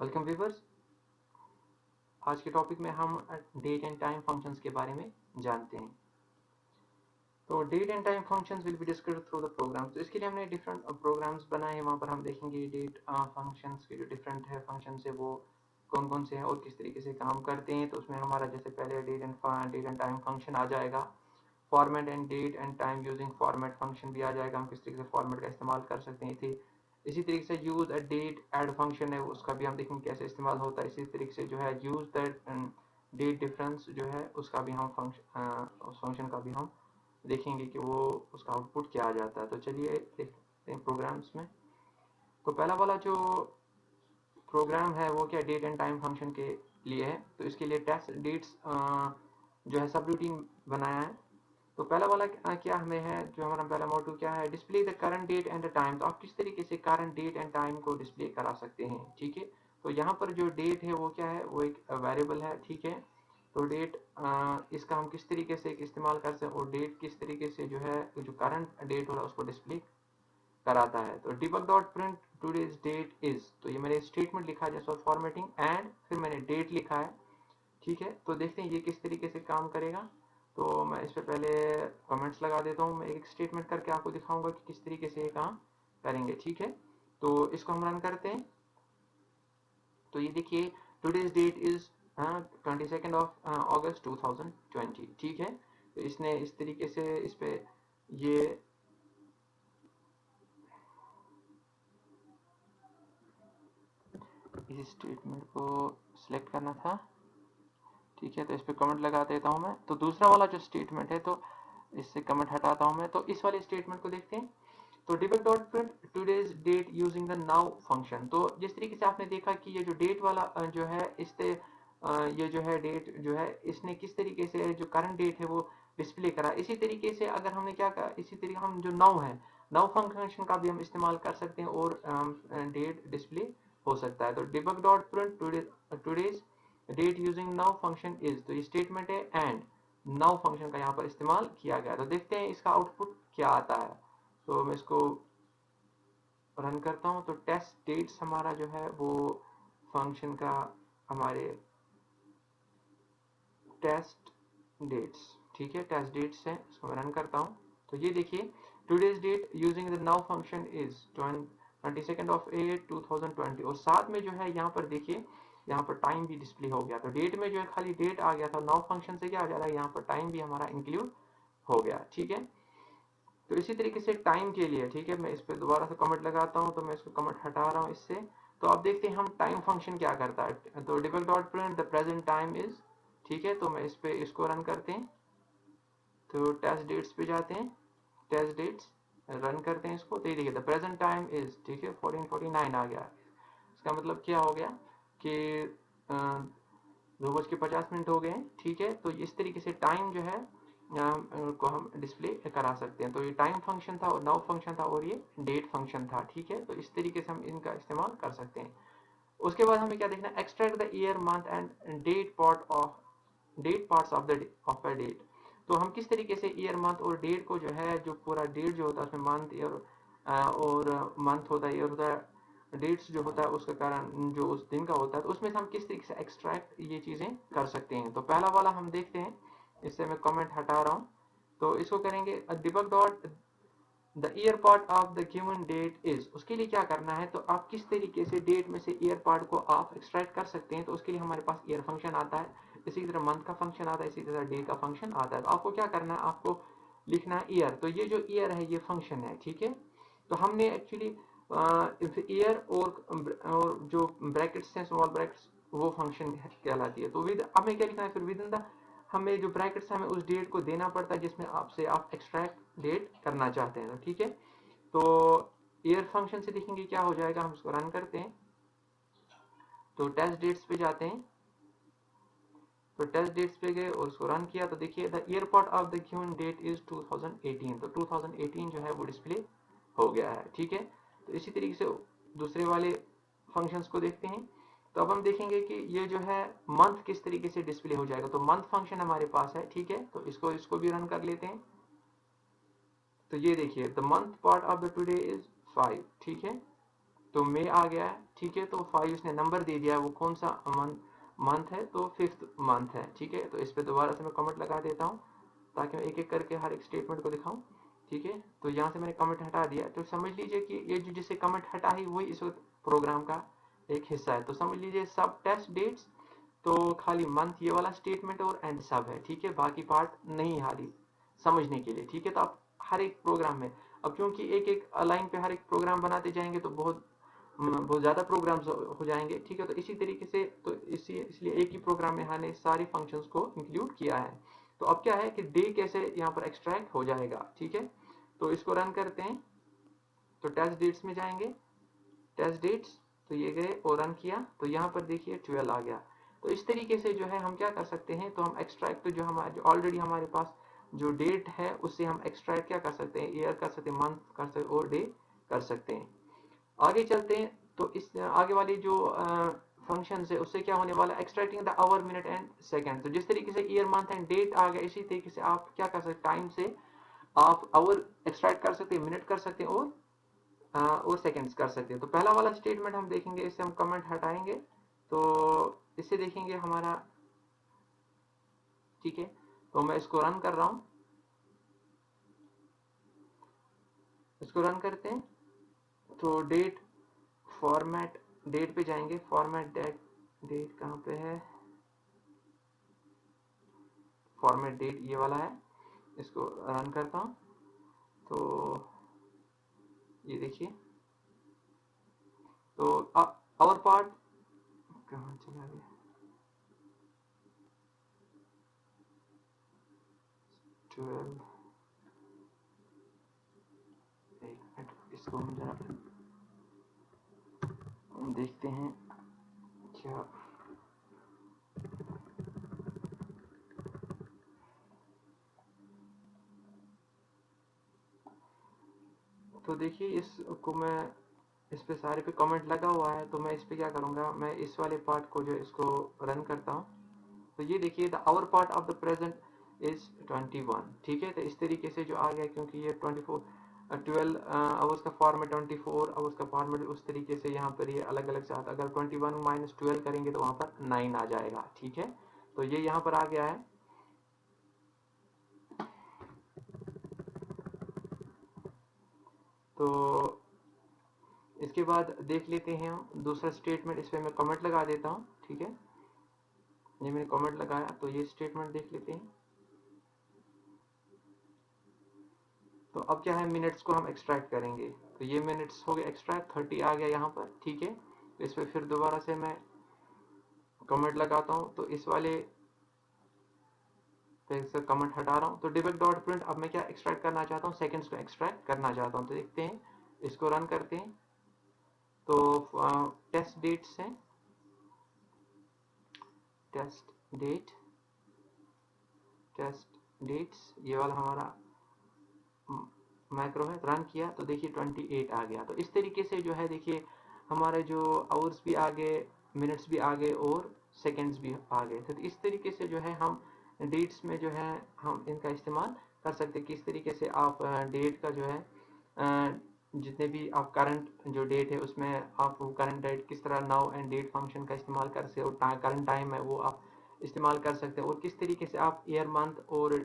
Welcome viewers. आज के topic में हम डेट एंड टाइम फंक्शंस के बारे में जानते हैं। तो date and time functions will be discussed through the programs. तो इसके लिए हमने डिफरेंट प्रोग्राम्स बनाए हैं। वहाँ पर हम देखेंगे डेट फंक्शंस के जो डिफरेंट है फंक्शंस है वो कौन कौन से हैं और किस तरीके से काम करते हैं। तो उसमें हमारा जैसे पहले डेट एंड टाइम फंक्शन आ जाएगा। Format and date and time using format function भी आ जाएगा, हम किस तरीके से फॉर्मेट का इस्तेमाल कर सकते हैं। इसी तरीके से use a date add function है, उसका भी हम देखेंगे कैसे इस्तेमाल होता है। इसी तरीके से जो है यूज द डेट डिफरेंस जो है उसका भी हम उस फंक्शन का भी हम देखेंगे कि वो उसका आउटपुट क्या आ जाता है। तो चलिए देखते हैं प्रोग्राम्स में। तो पहला वाला जो प्रोग्राम है वो क्या डेट एंड टाइम फंक्शन के लिए है। तो इसके लिए टेस्ट डेट्स जो है सब रूटीन बनाया है। तो पहला वाला क्या हमें है, जो हमारा पहला मोटो क्या है, display the current date and time. तो आप किस तरीके से करंट डेट एंड टाइम को डिस्प्ले करा सकते हैं। ठीक है, तो यहाँ पर जो डेट है वो क्या है, वो एक वेरिएबल है। ठीक है, तो डेट इसका हम किस तरीके से इस्तेमाल कर सकते हैं और डेट किस तरीके से जो है जो करंट डेट हो रहा है उसको डिस्प्ले कराता है। तो debug dot print today's date is, तो ये मैंने स्टेटमेंट लिखा है जैसे फॉर्मेटिंग एंड फिर मैंने डेट लिखा है। ठीक है, तो देखते हैं ये किस तरीके से काम करेगा। तो मैं इस पे पहले कमेंट्स लगा देता हूँ। मैं एक स्टेटमेंट करके आपको दिखाऊंगा कि किस तरीके से ये काम करेंगे। ठीक है, तो इसको हम रन करते हैं। तो ये देखिए today's date is 22 of August 2020। ठीक है, तो इसने इस तरीके से इस पे ये इस स्टेटमेंट को सिलेक्ट करना था। ठीक है, तो इस पे कमेंट लगा देता हूं मैं। तो दूसरा वाला जो स्टेटमेंट है तो इससे कमेंट हटाता हूं मैं। तो इस वाले स्टेटमेंट को देखते हैं। तो debug dot print today's date using the now function. तो जिस तरीके से आपने देखा कि ये जो डेट वाला जो है इससे ये जो है डेट जो है इसने किस तरीके से जो करंट डेट है वो डिस्प्ले करा। इसी तरीके से अगर हमने क्या कहा, इसी तरीके हम जो नाउ है नाउ फंक्शन का भी हम इस्तेमाल कर सकते हैं और डेट डिस्प्ले हो सकता है। तो debug dot print today's date using now function is, तो ये स्टेटमेंट है एंड नाउ फंक्शन का यहाँ पर इस्तेमाल किया गया। तो देखते हैं इसका आउटपुट क्या आता है। तो मैं इसको रन करता हूँ। तो टेस्ट डेट्स हमारा जो है वो फंक्शन का हमारे टेस्ट डेट्स, ठीक है टेस्ट डेट्स है, इसको मैं रन करता हूँ। तो ये देखिए today's date using the now function is 22 of 8 2020 और साथ में जो है यहाँ पर देखिए यहाँ पर टाइम भी डिस्प्ले हो गया। तो डेट में जो है खाली डेट आ गया था, नाउ फंक्शन से क्या आ जा रहा है यहाँ पर टाइम भी हमारा इंक्लूड हो गया। ठीक है, तो इसी तरीके से टाइम के लिए, ठीक है मैं इस पर दोबारा से कमेंट लगाता हूँ। तो मैं इसको कमेंट हटा रहा हूँ इससे। तो आप देखते हैं हम टाइम फंक्शन क्या करता है। तो debug dot print the present time is, ठीक है तो मैं इस पे इसको रन करते हैं। तो टेस्ट डेट्स पे जाते हैं, टेस्ट डेट्स रन करते हैं इसको। तो ये देखिए द प्रेजेंट टाइम इज, ठीक है 14:49 आ गया। इसका मतलब क्या हो गया कि 2:50 हो गए हैं। ठीक है, तो इस तरीके से टाइम जो है को हम डिस्प्ले करा सकते हैं। तो ये टाइम फंक्शन था और नाउ फंक्शन था और ये डेट फंक्शन था। ठीक है, तो इस तरीके से हम इनका इस्तेमाल कर सकते हैं। उसके बाद हमें क्या देखना है, extract the year month and date parts of the date. तो हम किस तरीके से ईयर मंथ और डेट को जो है जो पूरा डेट जो होता है उसमें मंथ ईयर और मंथ होता है, ईयर होता है, डेट्स जो होता है उसका कारण जो उस दिन का होता है, तो उसमें से हम किस तरीके से एक्सट्रैक्ट ये चीजें कर सकते हैं। तो पहला वाला हम देखते हैं, इससे मैं कमेंट हटा रहा हूँ। तो इसको करेंगे debug dot the year part of the given date is. उसके लिए क्या करना है, तो आप किस तरीके से डेट में से ईयर पार्ट को आप एक्सट्रैक्ट कर सकते हैं। तो उसके लिए हमारे पास ईयर फंक्शन आता है, इसी तरह मंथ का फंक्शन आता है, इसी तरह डे का फंक्शन आता है। तो आपको क्या करना है, आपको लिखना है ईयर। तो ये जो ईयर है ये फंक्शन है। ठीक है, तो हमने एक्चुअली ईयर और जो ब्रैकेट्स हैं स्मॉल ब्रैकेट्स वो फंक्शन कहलाती है। तो विद हमें क्या लिखना है फिर विद इन द, हमें जो ब्रैकेट्स हमें उस डेट को देना पड़ता है जिसमें आपसे आप एक्सट्रैक्ट डेट करना चाहते हैं। तो ठीक है, तो ईयर फंक्शन से देखेंगे क्या हो जाएगा। हम इसको रन करते हैं। तो टेस्ट डेट्स पे जाते हैं। तो टेस्ट डेट्स पे गए और उसको रन किया। तो देखिए the year part of the given date is 2018। तो 2018 जो है वो डिस्प्ले हो गया है। ठीक है, तो इसी तरीके से दूसरे वाले फंक्शंस को देखते हैं। तो अब हम देखेंगे कि ये जो है मंथ किस तरीके से डिस्प्ले हो जाएगा। तो मंथ फंक्शन हमारे पास है। ठीक है, तो इसको भी रन कर लेते हैं। तो ये देखिए the month part of the today is 5। ठीक है, तो मई आ गया है, ठीक है। तो 5 इसने नंबर दे दिया है, वो कौन सा मंथ है, तो 5th मंथ है, ठीक है। तो इस पे दोबारा से मैं कमेंट लगा देता हूँ ताकि मैं एक एक करके हर एक स्टेटमेंट को दिखाऊं, ठीक है। तो यहाँ से मैंने कमेंट हटा दिया, तो समझ लीजिए कि ये जो जिसे कमेंट हटा ही वही इस वक्त प्रोग्राम का एक हिस्सा है। तो समझ लीजिए सब टेस्ट डेट्स, तो खाली मंथ ये वाला स्टेटमेंट और एंड सब है, ठीक है। बाकी पार्ट नहीं हाली समझने के लिए, ठीक है। तो आप हर एक प्रोग्राम में, अब क्योंकि एक एक लाइन पे हर एक प्रोग्राम बनाते जाएंगे तो बहुत ज़्यादा प्रोग्राम्स हो जाएंगे, ठीक है। तो इसी तरीके से, तो इसलिए एक ही प्रोग्राम में हमने सारी फंक्शंस को इंक्लूड किया है। तो अब क्या है कि डे कैसे यहाँ पर एक्सट्रैक्ट हो जाएगा, ठीक है। तो इसको रन करते हैं, तो टेस्ट डेट्स में जाएंगे, टेस्ट डेट्स, तो ये गए और रन किया, तो यहाँ पर देखिए 12 आ गया। तो इस तरीके से जो है हम क्या कर सकते हैं, तो हम एक्सट्रैक्ट जो हमारे ऑलरेडी हमारे पास जो डेट है उससे हम एक्सट्रैक्ट क्या कर सकते हैं, ईयर कर सकते हैं, मंथ कर सकते हैं और डे कर सकते हैं। आगे चलते हैं, तो इस आगे वाली जो फंक्शन है उससे क्या होने वाला है, extracting the hour, minute and second. तो जिस तरीके से ईयर, मंथ एंड डेट आ गया, इसी तरीके से आप क्या कर सकते हैं, टाइम से आप आवर एक्सट्रैक्ट कर सकते हैं, मिनट कर सकते हैं और सेकंड्स कर सकते हैं। तो पहला वाला स्टेटमेंट हम देखेंगे, इससे हम कमेंट हटाएंगे, तो इससे देखेंगे हमारा, ठीक है। तो मैं इसको रन कर रहा हूं, इसको रन करते हैं। तो डेट फॉर्मेट, डेट पे जाएंगे, फॉर्मेट डेट, डेट कहाँ पे है, फॉर्मेट डेट ये वाला है। इसको रन करता हूँ, तो ये देखिए, तो आवर पार्ट कहाँ चला गया, 12, एक मिनट, इसको हम जरा देखते हैं क्या। तो देखिए इसको मैं, इस पे सारे पे कमेंट लगा हुआ है, तो मैं इस पे क्या करूंगा, मैं इस वाले पार्ट को जो इसको रन करता हूँ, तो ये देखिए the hour part of the present is 21, ठीक है। तो इस तरीके से जो आ गया, क्योंकि ये 12 आवर्स का फॉर्मेट, 24 आवर्स का फॉर्मेट, उस तरीके से यहाँ पर ये अलग अलग साथ, अगर 21 माइनस 12 करेंगे तो वहां पर 9 आ जाएगा, ठीक है। तो ये यहाँ पर आ गया है। तो इसके बाद देख लेते हैं हम दूसरा स्टेटमेंट, इस पर मैं कमेंट लगा देता हूँ, ठीक है। ये मैंने कमेंट लगाया, तो ये स्टेटमेंट देख लेते हैं। तो अब क्या है, मिनट्स को हम एक्सट्रैक्ट करेंगे, तो ये मिनट्स हो गए एक्सट्रैक्ट, 30 आ गया यहाँ पर, ठीक है। तो इस पर फिर दोबारा से मैं कमेंट लगाता हूँ, तो इस वाले पे से कमेंट हटा रहा हूँ। तो डिबग डॉट प्रिंट, अब मैं क्या एक्सट्रैक्ट करना चाहता हूँ, सेकंड्स को एक्सट्रैक्ट करना चाहता हूँ। तो देखते हैं, इसको रन करते हैं, तो टेस्ट डेट से, टेस्ट डेट, टेस्ट डेट्स ये वाला हमारा माइक्रो है, रन किया, तो देखिए 28 आ गया। तो इस तरीके से जो है देखिए हमारे जो आवर्स भी आ गए, मिनट्स भी आ गए और सेकंड्स भी आ गए। तो इस तरीके से जो है हम डेट्स में जो है हम इनका इस्तेमाल कर सकते हैं। किस तरीके से आप डेट का जो है जितने भी आप करंट जो डेट है उसमें आप करंट डेट किस तरह नाउ एंड डेट फंक्शन का इस्तेमाल कर सकते, और करंट टाइम है वो आप इस्तेमाल कर सकते हैं। और किस तरीके से आप ईयर, मंथ और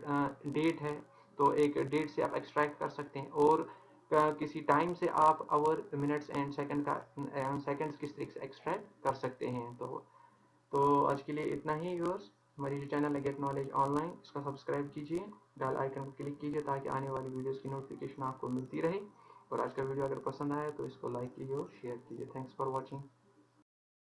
डेट है, तो एक डेट से आप एक्सट्रैक्ट कर सकते हैं, और किसी टाइम से आप आवर, मिनट्स एंड सेकंड का सेकंड्स किस तरीके से एक्सट्रैक्ट कर सकते हैं। तो आज के लिए इतना ही व्यूअर्स। हमारी जो चैनल है गेट नॉलेज ऑनलाइन, इसका सब्सक्राइब कीजिए, बेल आइकन को क्लिक कीजिए ताकि आने वाली वीडियोस की नोटिफिकेशन आपको मिलती रहे। और आज का वीडियो अगर पसंद आया तो इसको लाइक कीजिए और शेयर कीजिए। Thanks for watching.